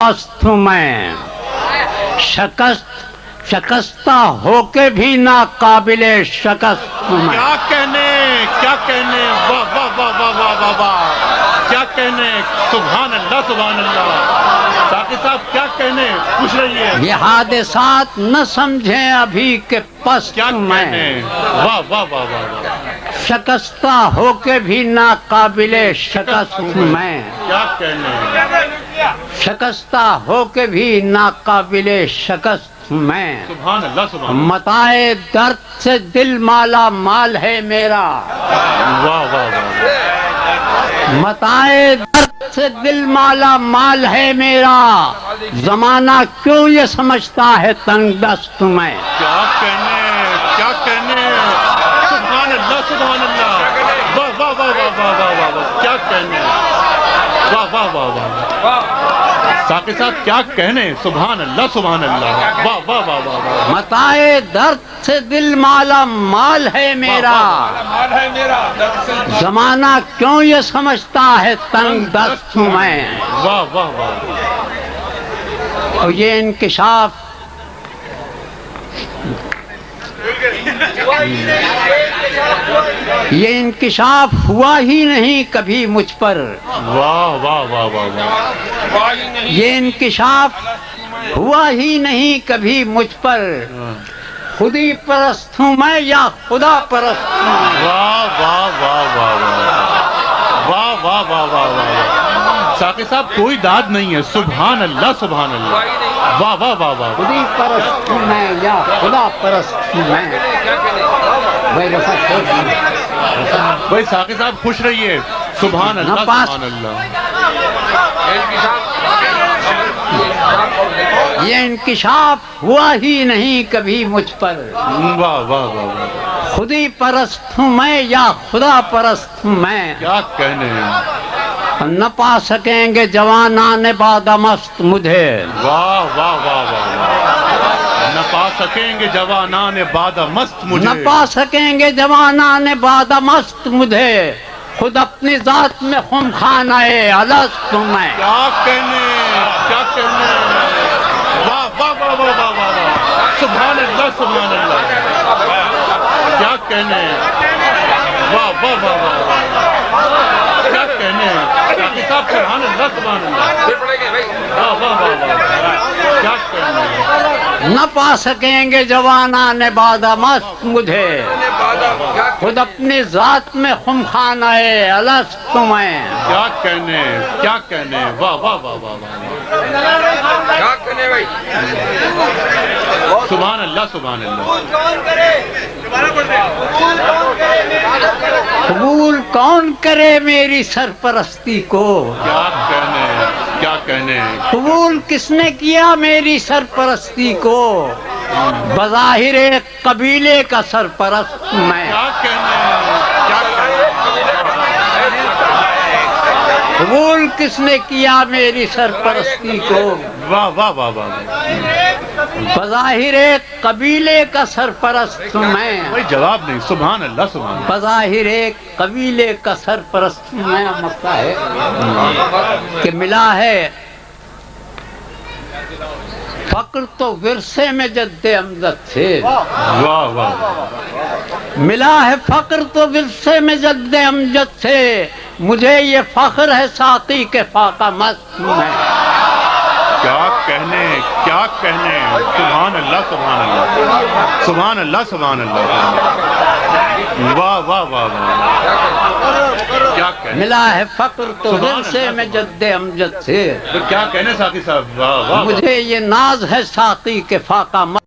پست ہوں میں، شکستہ ہو کے بھی ناقابل شکست ہوں میں۔ کیا کہنے، کیا کہنے، واہ واہ واہ واہ واہ واہ واہ، کیا کہنے، سبحان اللہ سبحان اللہ۔ ساقی صاحب کیا کہنے، پوچھ رہی ہے۔ یہ حادثات نہ سمجھیں ابھی کہ پست کیا ہوں میں، کہنے، واہ واہ واہ واہ واہ، شکستہ ہو کے بھی ناقابل شکست ہوں میں، کیا کہنے، شکستہ ہو کے بھی ناقابل شکست ہوں میں۔ سبحان اللہ سبحان اللہ۔ متائے درد سے دل مالا مال ہے میرا، واہ واہ واہ، متائے درد سے دل مالا مال ہے میرا، زمانہ کیوں یہ سمجھتا ہے تنگ دست ہوں میں۔ کیا کہنے، کیا کہنے، سبحان اللہ سبحان اللہ، واہ واہ واہ واہ واہ واہ واہ واہ، کیا کہنے، واہ واہ واہ واہ۔ ساقی صاحب کیا کہنے، سبحان اللہ سبحان اللہ، واہ واہ واہ واہ واہ۔ متائے درد سے دل مالا مال ہے میرا، زمانہ کیوں یہ سمجھتا ہے تنگ دست ہوں میں۔ واہ واہ واہ، اور یہ انکشاف ہوا ہی نہیں کبھی مجھ پر، واہ واہ واہ واہ واہ، یہ انکشاف ہوا ہی نہیں کبھی مجھ پر، خودی پرست ہوں میں یا خدا پرست ہوں۔ واہ واہ واہ واہ واہ، واہ واہ واہ واہ واہ۔ ساقی صاحب کوئی داد نہیں ہے، سبحان اللہ سبحان اللہ، واہ واہ واہ واہ۔ خودی پرست ہوں میں یا خدا پرست ہوں میں۔ بھائی ساقی صاحب خوش رہیے، سبحان اللہ سبحان اللہ۔ یہ انکشاف ہوا ہی نہیں کبھی مجھ پر، واہ واہ واہ واہ، خودی پرست ہوں میں یا خدا پرست ہوں میں۔ کیا کہنے، نہ پا سکیں گے جوانان بادمست مجھے، واہ واہ واہ واہ واہ، نہ پا سکیں گے جوانان باد مست مجھے، نہ پا سکیں گے جوانان بادمست مجھے، خود اپنی ذات میں خم خانہ الست ہوں میں۔ کیا کہنے، کیا کہنے، واہ واہ واہ واہ واہ واہ، سبحان اللہ سبحان اللہ، کیا کہنے، واہ واہ واہ واہ، کیا کہنے، ساقی صاحب سبحان اللہ سبحان اللہ، واہ واہ واہ واہ، کیا کہنے، نہ پا سکیں گے جوانان بادمست مجھے، خود اپنی ذات میں خم خانہ الست ہوں میں۔ کیا کہنے، کیا کہنے، واہ واہ واہ واہ واہ، سبحان اللہ سبحان اللہ۔ قبول کون کرے میری سرپرستی کو، کیا کہنے، کیا کہنے، قبول کس نے کیا میری سرپرستی کو، بظاہر ایک قبیلے کا سرپرست ہوں میں۔ کیا کہنے، کیا کہنے، قبول کس نے کیا میری سرپرستی کو، واہ واہ واہ واہ، بظاہر ایک قبیلے کا سرپرست ہوں میں، کوئی جواب نہیں، سبحان اللہ سبحان اللہ۔ بظاہر ایک قبیلے کا سرپرست ہوں میں۔ مسئلہ ہے کہ ملا ہے فقر تو ورثے میں جد امجد سے، واہ واہ، ملا ہے فقر تو ورثے میں جد امجد سے، مجھے یہ فخر ہے ساقی کے فاقہ مست ہوں میں۔ کیا کہنے، کیا کہنے، سبحان اللہ سبحان اللہ، سبحان اللہ سبحان اللہ، واہ واہ واہ واہ، کیا کہنے، ملا ہے فقر تو ورثے میں جد امجد سے، تو کیا کہنے ساقی صاحب، واہ واہ واہ۔ مجھے یہ ناز ہے ساقی کے فاقہ مست